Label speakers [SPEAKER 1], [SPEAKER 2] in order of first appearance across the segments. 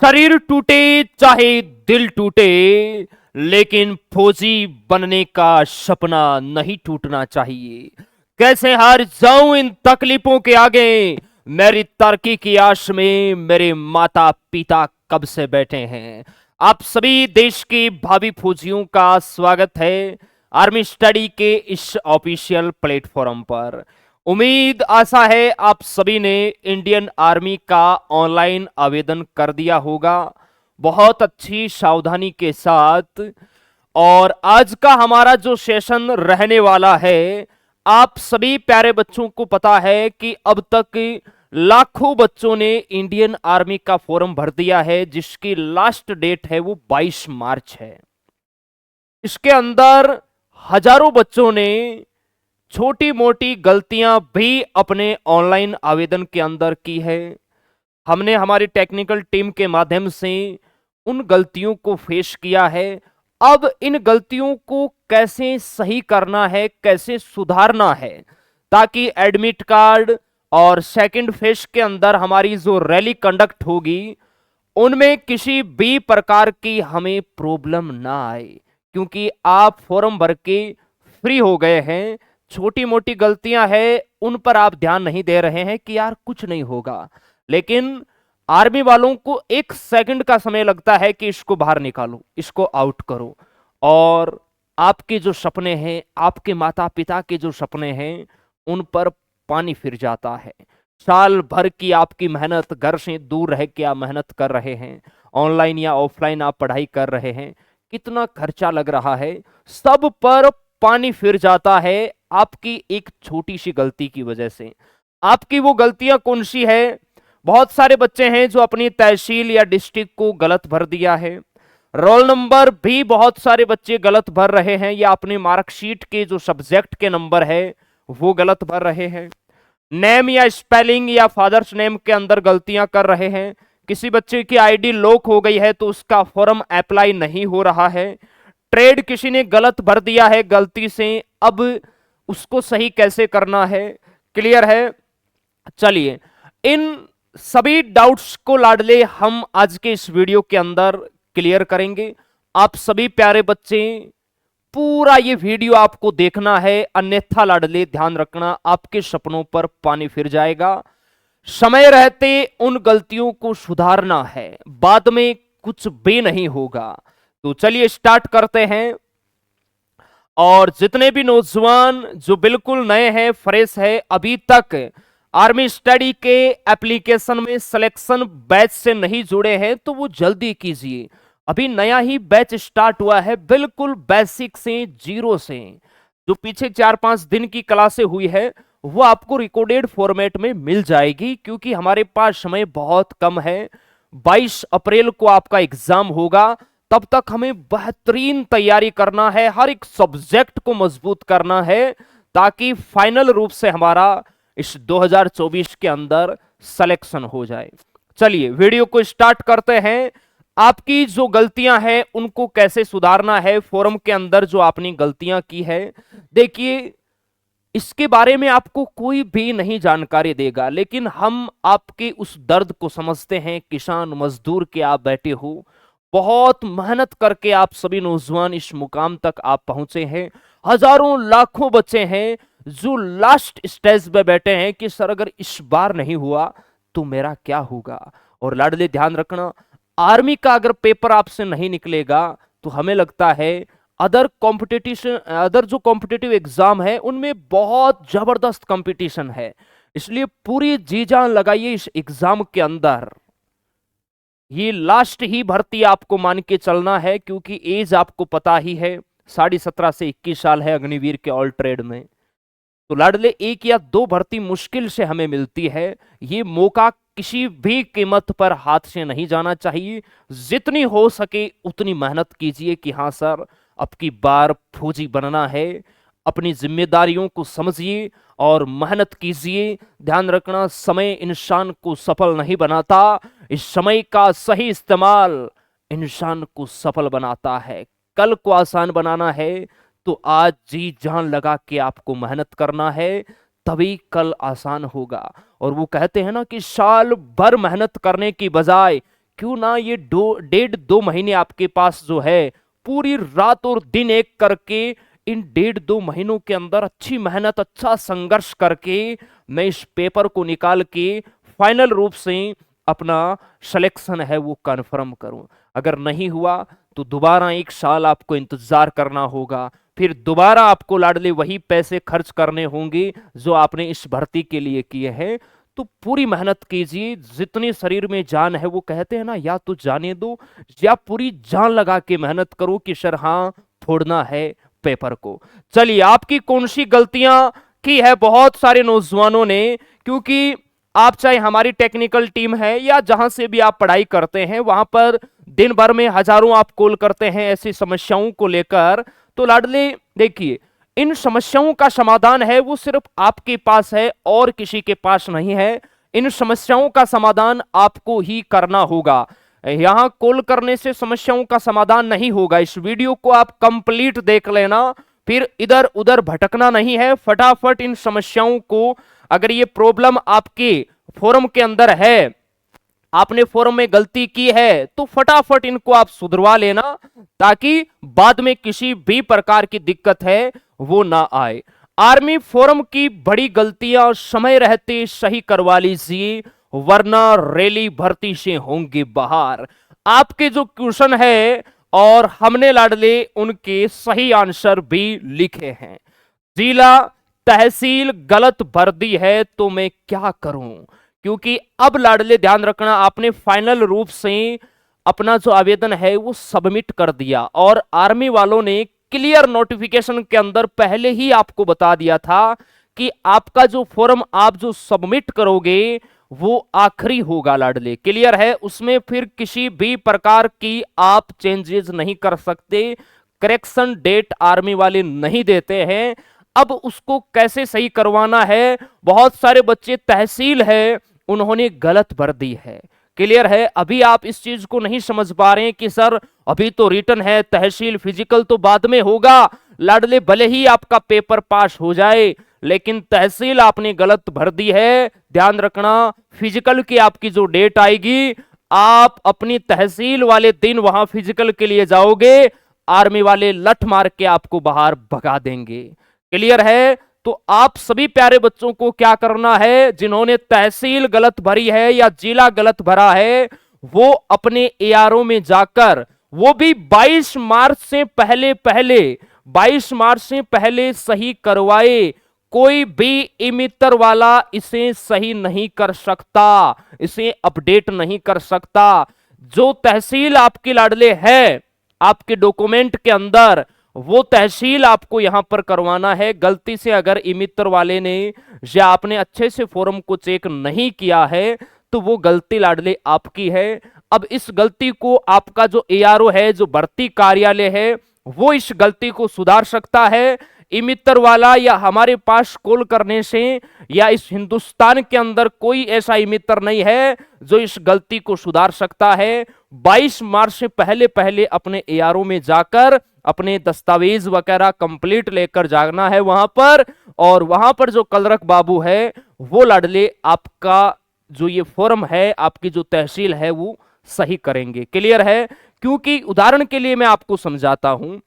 [SPEAKER 1] शरीर टूटे चाहे दिल टूटे, लेकिन फौजी बनने का सपना नहीं टूटना चाहिए। कैसे हार जाऊं इन तकलीफों के आगे, मेरी तरक्की की आश में मेरे माता पिता कब से बैठे हैं। आप सभी देश के भावी फौजियों का स्वागत है आर्मी स्टडी के इस ऑफिशियल प्लेटफॉर्म पर। उम्मीद आशा है आप सभी ने इंडियन आर्मी का ऑनलाइन आवेदन कर दिया होगा बहुत अच्छी सावधानी के साथ। और आज का हमारा जो सेशन रहने वाला है, आप सभी प्यारे बच्चों को पता है कि अब तक लाखों बच्चों ने इंडियन आर्मी का फॉर्म भर दिया है, जिसकी लास्ट डेट है वो 22 मार्च है। इसके अंदर हजारों बच्चों ने छोटी मोटी गलतियां भी अपने ऑनलाइन आवेदन के अंदर की है। हमने हमारी टेक्निकल टीम के माध्यम से उन गलतियों को फेस किया है। अब इन गलतियों को कैसे सही करना है, कैसे सुधारना है, ताकि एडमिट कार्ड और सेकंड फेज के अंदर हमारी जो रैली कंडक्ट होगी उनमें किसी भी प्रकार की हमें प्रॉब्लम ना आए। क्योंकि आप फॉर्म भर के फ्री हो गए हैं, छोटी मोटी गलतियां हैं उन पर आप ध्यान नहीं दे रहे हैं कि यार कुछ नहीं होगा, लेकिन आर्मी वालों को एक सेकंड का समय लगता है कि इसको बाहर निकालो, इसको आउट करो, और आपके जो सपने हैं, आपके माता पिता के जो सपने हैं, उन पर पानी फिर जाता है। साल भर की आपकी मेहनत, घर से दूर रह के आप मेहनत कर रहे हैं, ऑनलाइन या ऑफलाइन आप पढ़ाई कर रहे हैं, कितना खर्चा लग रहा है, सब पर पानी फिर जाता है आपकी एक छोटी सी गलती की वजह से। आपकी वो गलतियां कौन सी है? बहुत सारे बच्चे हैं जो अपनी तहसील या डिस्ट्रिक्ट को गलत भर दिया है। रोल नंबर भी बहुत सारे बच्चे गलत भर रहे हैं, या अपनी मार्कशीट के जो सब्जेक्ट के नंबर है वो गलत भर रहे हैं। नेम या स्पेलिंग या फादर्स नेम के अंदर गलतियां कर रहे हैं। किसी बच्चे की आईडी लॉक हो गई है तो उसका फॉर्म अप्लाई नहीं हो रहा है। ट्रेड किसी ने गलत भर दिया है गलती से, अब उसको सही कैसे करना है? क्लियर है? चलिए, इन सभी डाउट्स को लाडले हम आज के इस वीडियो के अंदर क्लियर करेंगे। आप सभी प्यारे बच्चे पूरा ये वीडियो आपको देखना है, अन्यथा लाडले ध्यान रखना आपके सपनों पर पानी फिर जाएगा। समय रहते उन गलतियों को सुधारना है, बाद में कुछ भी नहीं होगा। तो चलिए स्टार्ट करते हैं। और जितने भी नौजवान जो बिल्कुल नए हैं, फ्रेश है, अभी तक आर्मी स्टडी के एप्लीकेशन में सिलेक्शन बैच से नहीं जुड़े हैं, तो वो जल्दी कीजिए। अभी नया ही बैच स्टार्ट हुआ है, बिल्कुल बेसिक से, जीरो से। जो पीछे 4-5 दिन की क्लासें हुई है वो आपको रिकॉर्डेड फॉर्मेट में मिल जाएगी, क्योंकि हमारे पास समय बहुत कम है। 22 अप्रैल को आपका एग्जाम होगा, तब तक हमें बेहतरीन तैयारी करना है, हर एक सब्जेक्ट को मजबूत करना है, ताकि फाइनल रूप से हमारा इस 2024 के अंदर सिलेक्शन हो जाए। चलिए वीडियो को स्टार्ट करते हैं। आपकी जो गलतियां हैं उनको कैसे सुधारना है, फॉर्म के अंदर जो आपने गलतियां की है, देखिए इसके बारे में आपको कोई भी नहीं जानकारी देगा, लेकिन हम आपके उस दर्द को समझते हैं। किसान मजदूर के आप बैठे हो, बहुत मेहनत करके आप सभी नौजवान इस मुकाम तक आप पहुंचे हैं। हजारों लाखों बच्चे हैं जो लास्ट स्टेज पे बैठे हैं कि सर अगर इस बार नहीं हुआ तो मेरा क्या होगा। और लाडले ध्यान रखना, आर्मी का अगर पेपर आपसे नहीं निकलेगा तो हमें लगता है अदर जो कॉम्पिटिटिव एग्जाम है उनमें बहुत जबरदस्त कंपटीशन है। इसलिए पूरी जी जान लगाइए इस एग्जाम के अंदर। ये लास्ट ही भर्ती आपको मान के चलना है, क्योंकि एज आपको पता ही है, 17.5 से 21 साल है अग्निवीर के ऑल ट्रेड में। तो लाडले 1 या 2 भर्ती मुश्किल से हमें मिलती है। ये मौका किसी भी कीमत पर हाथ से नहीं जाना चाहिए। जितनी हो सके उतनी मेहनत कीजिए कि हाँ सर अब की बार फौजी बनना है। अपनी जिम्मेदारियों को समझिए और मेहनत कीजिए। ध्यान रखना, समय इंसान को सफल नहीं बनाता, इस समय का सही इस्तेमाल इंसान को सफल बनाता है। कल को आसान बनाना है तो आज जी जान लगा के आपको मेहनत करना है, तभी कल आसान होगा। और वो कहते हैं ना कि साल भर मेहनत करने की बजाय क्यों ना ये 1.5-2 महीने आपके पास जो है पूरी रात और दिन एक करके इन 1.5-2 महीनों के अंदर अच्छी मेहनत, अच्छा संघर्ष करके मैं इस पेपर को निकाल के फाइनल रूप से अपना सिलेक्शन है वो कंफर्म करूं। अगर नहीं हुआ तो दोबारा 1 साल आपको इंतजार करना होगा, फिर दोबारा आपको लाडले वही पैसे खर्च करने होंगे जो आपने इस भर्ती के लिए किए हैं। तो पूरी मेहनत कीजिए, जितनी शरीर में जान है, वो कहते हैं ना, या तो जाने दो या पूरी जान लगा के मेहनत करो कि सर हाँ फोड़ना है पेपर को। चलिए, आपकी कौन सी गलतियां की है बहुत सारे नौजवानों ने, क्योंकि आप चाहे हमारी टेक्निकल टीम है या जहां से भी आप पढ़ाई करते हैं, वहां पर दिन भर में हजारों आप कॉल करते हैं ऐसी समस्याओं को लेकर। तो लाडले देखिए, इन समस्याओं का समाधान है वो सिर्फ आपके पास है और किसी के पास नहीं है। इन समस्याओं का समाधान आपको ही करना होगा। यहां कॉल करने से समस्याओं का समाधान नहीं होगा। इस वीडियो को आप कंप्लीट देख लेना, फिर इधर उधर भटकना नहीं है। फटाफट इन समस्याओं को, अगर ये प्रॉब्लम आपके फोरम के अंदर है, आपने फोरम में गलती की है, तो फटाफट इनको आप सुधरवा लेना ताकि बाद में किसी भी प्रकार की दिक्कत है वो ना आए। आर्मी फोरम की बड़ी गलतियां समय रहते सही करवा लीजिए, वरना रैली भर्ती से होंगे बाहर। आपके जो क्वेश्चन है और हमने लाडले उनके सही आंसर भी लिखे हैं। जिला तहसील गलत भर दी है तो मैं क्या करूं, क्योंकि अब लाडले ध्यान रखना, आपने फाइनल रूप से अपना जो आवेदन है वो सबमिट कर दिया और आर्मी वालों ने क्लियर नोटिफिकेशन के अंदर पहले ही आपको बता दिया था कि आपका जो फॉर्म आप जो सबमिट करोगे वो आखिरी होगा। लाडले क्लियर है, उसमें फिर किसी भी प्रकार की आप चेंजेस नहीं कर सकते। करेक्शन डेट आर्मी वाले नहीं देते हैं। अब उसको कैसे सही करवाना है, बहुत सारे बच्चे तहसील है उन्होंने गलत भर दी है। क्लियर है, अभी आप इस चीज को नहीं समझ पा रहे हैं कि सर अभी तो रिटन है, तहसील फिजिकल तो बाद में होगा। लाडले भले ही आपका पेपर पास हो जाए, लेकिन तहसील आपने गलत भर दी है। ध्यान रखना, फिजिकल की आपकी जो डेट आएगी, आप अपनी तहसील वाले दिन वहां फिजिकल के लिए जाओगे, आर्मी वाले लठ मार के आपको बाहर भगा देंगे। क्लियर है, तो आप सभी प्यारे बच्चों को क्या करना है, जिन्होंने तहसील गलत भरी है या जिला गलत भरा है, वो अपने एआरओ में जाकर, वो भी 22 मार्च से पहले 22 मार्च से पहले सही करवाए। कोई भी इमितर वाला इसे सही नहीं कर सकता, इसे अपडेट नहीं कर सकता। जो तहसील आपके लाडले है आपके डॉक्यूमेंट के अंदर, वो तहसील आपको यहां पर करवाना है। गलती से अगर इमित्र वाले ने या आपने अच्छे से फॉर्म को चेक नहीं किया है तो वो गलती लाडले आपकी है। अब इस गलती को आपका जो एआरओ है, जो भर्ती कार्यालय है, वो इस गलती को सुधार सकता है। इमित्र वाला या हमारे पास कॉल करने से, या इस हिंदुस्तान के अंदर कोई ऐसा इमित्र नहीं है जो इस गलती को सुधार सकता है। 22 मार्च से पहले अपने एआरओ में जाकर अपने दस्तावेज वगैरह कंप्लीट लेकर जाना है वहां पर, और वहां पर जो कलरक बाबू है वो लाडले आपका जो ये फॉर्म है, आपकी जो तहसील है, वो सही करेंगे। क्लियर है, क्योंकि उदाहरण के लिए मैं आपको समझाता हूं।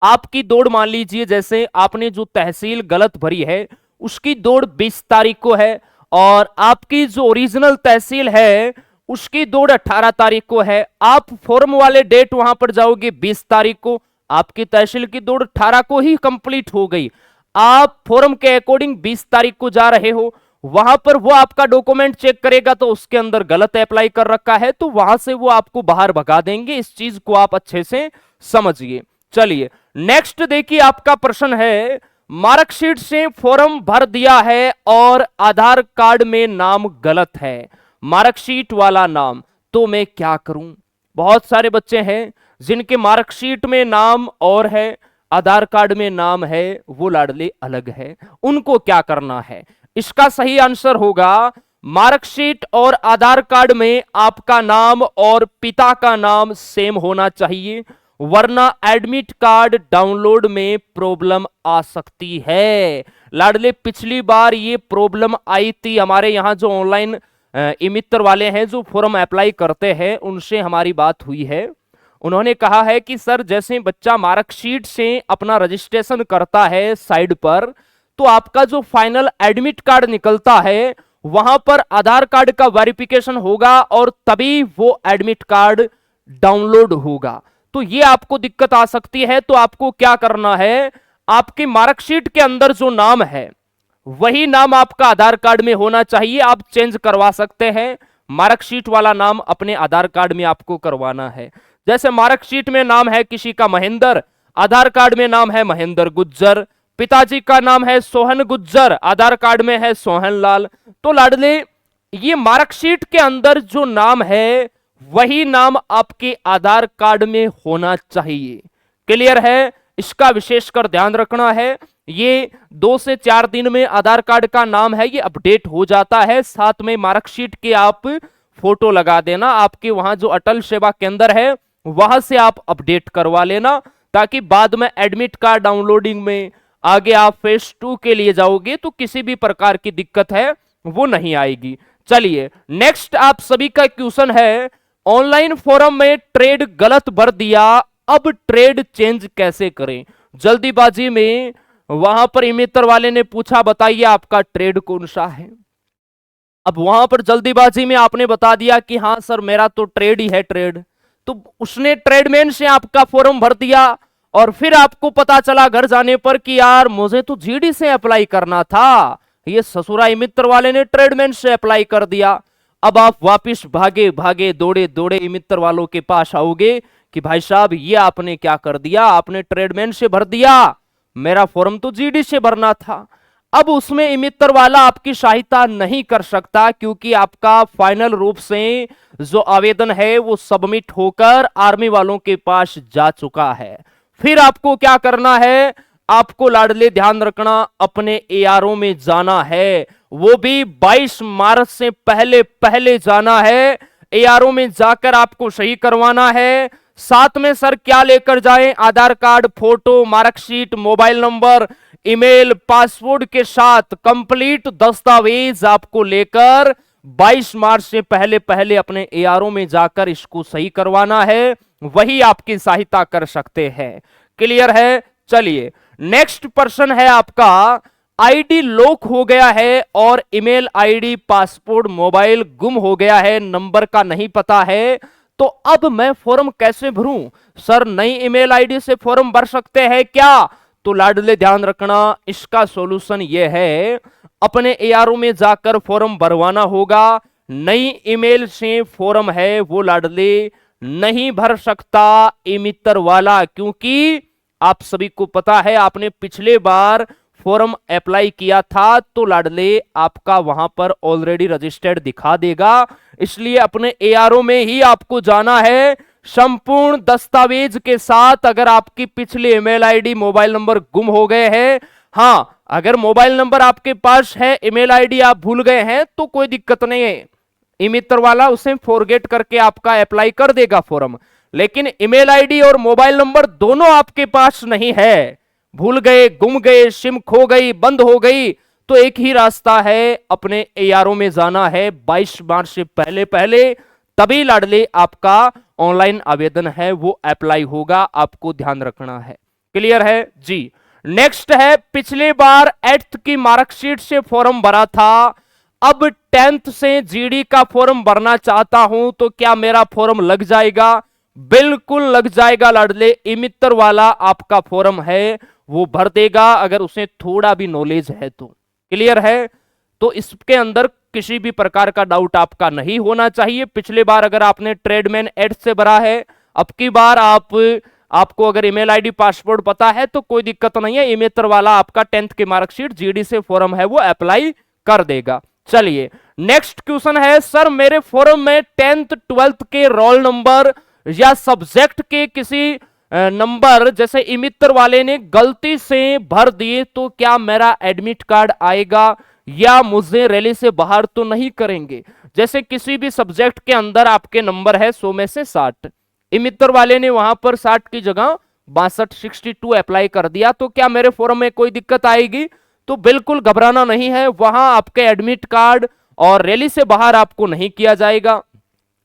[SPEAKER 1] आपकी दौड़ मान लीजिए, जैसे आपने जो तहसील गलत भरी है उसकी दौड़ 20 तारीख को है, और आपकी जो ओरिजिनल तहसील है उसकी दौड़ 18 तारीख को है। आप फॉर्म वाले डेट वहां पर जाओगे 20 तारीख को, आपकी तहसील की दौड़ 18 को ही कंप्लीट हो गई। आप फॉर्म के अकॉर्डिंग 20 तारीख को जा रहे हो, वहां पर वो आपका डॉक्यूमेंट चेक करेगा तो उसके अंदर गलत अप्लाई कर रखा है, तो वहां से वो आपको बाहर भगा देंगे। इस चीज को आप अच्छे से समझिए। चलिए नेक्स्ट देखिए, आपका प्रश्न है, मार्कशीट से फॉर्म भर दिया है और आधार कार्ड में नाम गलत है, मार्कशीट वाला नाम, तो मैं क्या करूं। बहुत सारे बच्चे हैं जिनके मार्कशीट में नाम और है, आधार कार्ड में नाम है वो लाडले अलग है, उनको क्या करना है। इसका सही आंसर होगा, मार्कशीट और आधार कार्ड में आपका नाम और पिता का नाम सेम होना चाहिए, वरना एडमिट कार्ड डाउनलोड में प्रॉब्लम आ सकती है। लाडले पिछली बार ये प्रॉब्लम आई थी, हमारे यहां जो ऑनलाइन ई मित्र वाले हैं जो फॉर्म अप्लाई करते हैं, उनसे हमारी बात हुई है। उन्होंने कहा है कि सर जैसे बच्चा मार्कशीट से अपना रजिस्ट्रेशन करता है साइड पर, तो आपका जो फाइनल एडमिट कार्ड निकलता है वहां पर आधार कार्ड का वेरिफिकेशन होगा और तभी वो एडमिट कार्ड डाउनलोड होगा। तो ये आपको दिक्कत आ सकती है। तो आपको क्या करना है, आपकी मार्कशीट के अंदर जो नाम है वही नाम आपका आधार कार्ड में होना चाहिए। आप चेंज करवा सकते हैं, मार्कशीट वाला नाम अपने आधार कार्ड में आपको करवाना है। जैसे मार्कशीट में नाम है किसी का महेंद्र, आधार कार्ड में नाम है महेंद्र गुज्जर, पिताजी का नाम है सोहन गुज्जर, आधार कार्ड में है सोहन लाल। तो लाडले ये मार्कशीट के अंदर जो नाम है वही नाम आपके आधार कार्ड में होना चाहिए। क्लियर है, इसका विशेषकर ध्यान रखना है। ये 2 से 4 दिन में आधार कार्ड का नाम है ये अपडेट हो जाता है। साथ में मार्कशीट के आप फोटो लगा देना, आपके वहां जो अटल सेवा केंद्र है वहां से आप अपडेट करवा लेना, ताकि बाद में एडमिट कार्ड डाउनलोडिंग में आगे आप फेज 2 के लिए जाओगे तो किसी भी प्रकार की दिक्कत है वो नहीं आएगी। चलिए नेक्स्ट आप सभी का क्वेश्चन है, ऑनलाइन फॉर्म में ट्रेड गलत भर दिया, अब ट्रेड चेंज कैसे करें। जल्दीबाजी में वहां पर ई मित्र वाले ने पूछा बताइए आपका ट्रेड कौन सा है। अब वहां पर जल्दीबाजी में आपने बता दिया कि हाँ सर मेरा तो ट्रेड ही है ट्रेड, तो उसने ट्रेडमैन से आपका फॉर्म भर दिया और फिर आपको पता चला घर जाने पर कि यार मुझे तो जीडी से अप्लाई करना था, ये ससुरा ई मित्र वाले ने ट्रेडमैन से अप्लाई कर दिया। अब आप वापिस भागे भागे दौड़े दौड़े ई मित्र वालों के पास आओगे कि भाई साहब ये आपने क्या कर दिया, आपने ट्रेडमैन से भर दिया, मेरा फॉर्म तो जीडी से भरना था। अब उसमें ई मित्र वाला आपकी सहायता नहीं कर सकता, क्योंकि आपका फाइनल रूप से जो आवेदन है वो सबमिट होकर आर्मी वालों के पास जा चुका है। फिर आपको क्या करना है, आपको लाडले ध्यान रखना, अपने एआरओ में जाना है, वो भी 22 मार्च से पहले पहले जाना है। एआरओ में जाकर आपको सही करवाना है। साथ में सर क्या लेकर जाएं, Aadhaar card, photo, marksheet, mobile number, email, password के साथ कंप्लीट दस्तावेज आपको लेकर 22 मार्च से पहले पहले अपने एआरओ में जाकर इसको सही करवाना है, वही आपकी सहायता कर सकते हैं। क्लियर है। चलिए नेक्स्ट पर्सन है आपका, आईडी लॉक हो गया है और ईमेल आईडी, पासपोर्ट, मोबाइल गुम हो गया है, नंबर का नहीं पता है, तो अब मैं फॉर्म कैसे भरूं। सर नई ईमेल आईडी से फॉर्म भर सकते हैं क्या। तो लाडले ध्यान रखना, इसका सॉल्यूशन यह है, अपने एआरओ में जाकर फॉर्म भरवाना होगा। नई ईमेल से फॉर्म है वो लाडले नहीं भर सकता ई मित्र वाला, क्योंकि आप सभी को पता है आपने पिछले बार फॉर्म अप्लाई किया था तो लाडले आपका वहां पर ऑलरेडी रजिस्टर्ड दिखा देगा। इसलिए अपने एआरओ में ही आपको जाना है संपूर्ण दस्तावेज के साथ। अगर आपकी पिछली ईमेल आईडी, मोबाइल नंबर गुम हो गए हैं, हाँ अगर मोबाइल नंबर आपके पास है, ईमेल आईडी आप भूल गए हैं तो कोई दिक्कत नहीं है, ई मित्र वाला उसे फॉरगेट करके आपका अप्लाई कर देगा फॉर्म। लेकिन ईमेल आईडी और मोबाइल नंबर दोनों आपके पास नहीं है, भूल गए, गुम गए, सिम खो गई, बंद हो गई, तो एक ही रास्ता है, अपने एआरओ में जाना है 22 मार्च से पहले पहले, तभी लाडले आपका ऑनलाइन आवेदन है वो अप्लाई होगा। आपको ध्यान रखना है। क्लियर है जी। नेक्स्ट है, पिछले बार 8th की मार्कशीट से फॉर्म भरा था, अब 10th से जीडी का फॉर्म भरना चाहता हूं, तो क्या मेरा फॉर्म लग जाएगा। बिल्कुल लग जाएगा लाडले, ई मित्र वाला आपका फॉर्म है वो भर देगा, अगर उसे थोड़ा भी नॉलेज है तो। क्लियर है। तो इसके अंदर किसी भी प्रकार का डाउट आपका नहीं होना चाहिए। पिछले बार अगर आपने ट्रेडमैन एड से भरा है, अब की बार आपको अगर ईमेल आईडी, पासपोर्ट पता है तो कोई दिक्कत नहीं है, ई मित्र वाला आपका 10th की मार्कशीट जीडी से फॉर्म है वो अप्लाई कर देगा। चलिए नेक्स्ट क्वेश्चन है, सर मेरे फॉर्म में 10th 12th के रोल नंबर या सब्जेक्ट के किसी नंबर जैसे ई मित्र वाले ने गलती से भर दिए, तो क्या मेरा एडमिट कार्ड आएगा या मुझे रैली से बाहर तो नहीं करेंगे। जैसे किसी भी सब्जेक्ट के अंदर आपके नंबर है 100 में से 60, ई मित्र वाले ने वहां पर 60 की जगह 62 62 अप्लाई कर दिया, तो क्या मेरे फॉर्म में कोई दिक्कत आएगी। तो बिल्कुल घबराना नहीं है, वहां आपके एडमिट कार्ड और रैली से बाहर आपको नहीं किया जाएगा।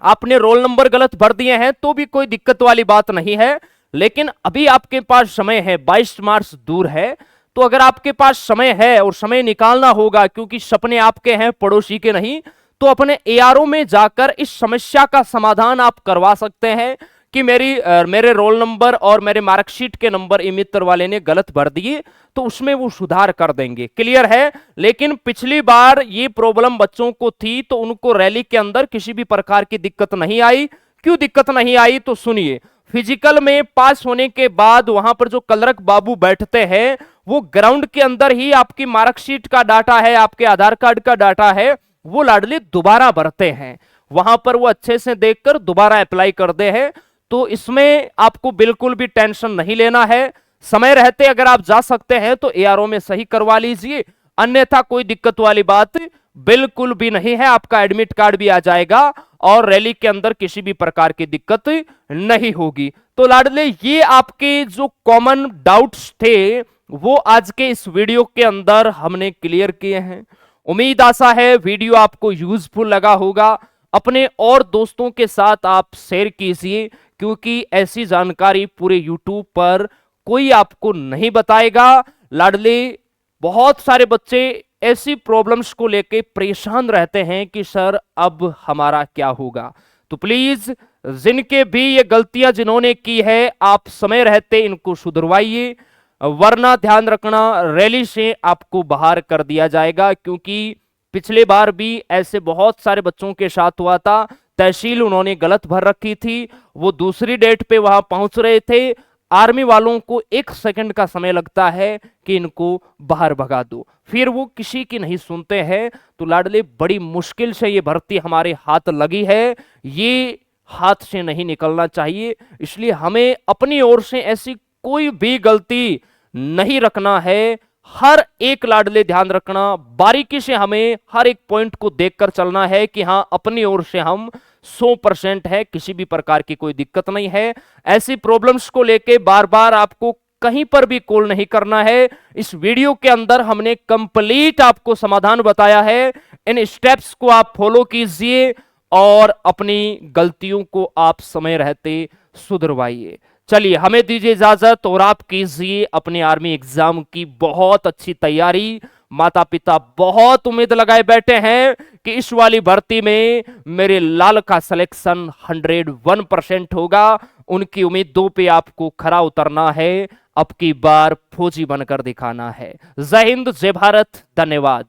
[SPEAKER 1] आपने रोल नंबर गलत भर दिए हैं तो भी कोई दिक्कत वाली बात नहीं है, लेकिन अभी आपके पास समय है, 22 मार्च दूर है। तो अगर आपके पास समय है और समय निकालना होगा, क्योंकि सपने आपके हैं पड़ोसी के नहीं, तो अपने एआरओ में जाकर इस समस्या का समाधान आप करवा सकते हैं कि मेरे रोल नंबर और मेरे मार्कशीट के नंबर ई मित्र वाले ने गलत भर दिए, तो उसमें वो सुधार कर देंगे। क्लियर है? लेकिन पिछली बार ये प्रॉब्लम बच्चों को थी तो उनको रैली के अंदर किसी भी प्रकार की दिक्कत नहीं आई। क्यों दिक्कत नहीं आई? तो सुनिए, फिजिकल में पास होने के बाद वहां पर जो कलरक बाबू बैठते हैं, वो ग्राउंड के अंदर ही आपकी मार्कशीट का डाटा है, आपके आधार कार्ड का डाटा है, वो लाडली दोबारा भरते हैं। वहां पर वो अच्छे से देखकर दोबारा अप्लाई कर दे हैं। तो इसमें आपको बिल्कुल भी टेंशन नहीं लेना है। समय रहते अगर आप जा सकते हैं तो एआरओ में सही करवा लीजिए, अन्यथा कोई दिक्कत वाली बात बिल्कुल भी नहीं है। आपका एडमिट कार्ड भी आ जाएगा और रैली के अंदर किसी भी प्रकार की दिक्कत नहीं होगी। तो लाडले, ये आपके जो कॉमन डाउट्स थे वो आज के इस वीडियो के अंदर हमने क्लियर किए हैं। उम्मीद आशा है वीडियो आपको यूजफुल लगा होगा। अपने और दोस्तों के साथ आप शेयर कीजिए, क्योंकि ऐसी जानकारी पूरे यूट्यूब पर कोई आपको नहीं बताएगा। लाडले, बहुत सारे बच्चे ऐसी प्रॉब्लम्स को लेके परेशान रहते हैं कि सर अब हमारा क्या होगा। तो प्लीज, जिनके भी ये गलतियां जिन्होंने की है, आप समय रहते इनको सुधरवाइए, वरना ध्यान रखना रैली से आपको बाहर कर दिया जाएगा। क्योंकि पिछले बार भी ऐसे बहुत सारे बच्चों के साथ हुआ था। तहसील उन्होंने गलत भर रखी थी, वो दूसरी डेट पे वहां पहुंच रहे थे। आर्मी वालों को 1 सेकंड का समय लगता है कि इनको बाहर भगा दो, फिर वो किसी की नहीं सुनते हैं। तो लाडले, बड़ी मुश्किल से ये भर्ती हमारे हाथ लगी है, ये हाथ से नहीं निकलना चाहिए। इसलिए हमें अपनी ओर से ऐसी कोई भी गलती नहीं रखना है। हर एक लाडले ध्यान रखना, बारीकी से हमें हर एक पॉइंट को देखकर चलना है कि हाँ, अपनी ओर से हम 100% है, किसी भी प्रकार की कोई दिक्कत नहीं है। ऐसी प्रॉब्लम्स को लेके बार बार आपको कहीं पर भी कॉल नहीं करना है। इस वीडियो के अंदर हमने कंप्लीट आपको समाधान बताया है। इन स्टेप्स को आप फॉलो कीजिए और अपनी गलतियों को आप समय रहते सुधरवाइए। चलिए, हमें दीजिए इजाजत और आप कीजिए अपने आर्मी एग्जाम की बहुत अच्छी तैयारी। माता पिता बहुत उम्मीद लगाए बैठे हैं कि इस वाली भर्ती में मेरे लाल का सिलेक्शन 101% होगा। उनकी उम्मीदों पे आपको खरा उतरना है, अब की बार फौजी बनकर दिखाना है। जय हिंद, जय भारत, धन्यवाद।